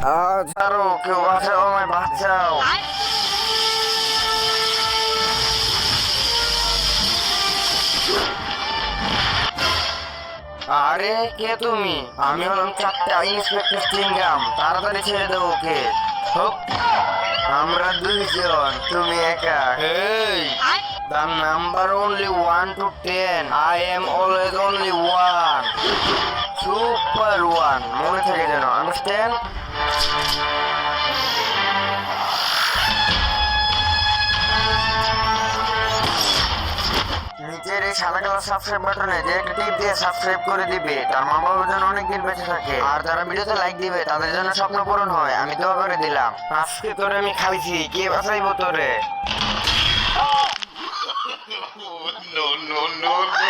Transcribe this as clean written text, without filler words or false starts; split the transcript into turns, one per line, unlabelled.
ছাড়ো, কেউ বাঁচাও, আমায় বাঁচাও। আরে কে তুমি? আমি হলাম চারটা ইন্সপেক্টর স্টিংগাম, তাড়াতাড়ি ছেড়ে দাও ওকে। হোক, আমরা দুইজন, তুমি একা। এই, the number only 1 to 10, I am always only 1, super 1, মনে থাকে যেন, আন্ডারস্ট্যান্ড? নিচের এই সাদা কালার সাবস্ক্রাইব বাটনে যে একটা টিপ দিয়ে সাবস্ক্রাইব করে দিবে, তার মা বাবার জন্য অনেকদিন বেঁচে থাকে। আর যারা ভিডিওতে লাইক দিবে তাদের জন্য স্বপ্ন পূরণ হয়। আমি দোয়া করে দিলাম। আজকে তোরে আমি খাইছি, কে বাঁচাইবো তোরে?
No, no, no, no.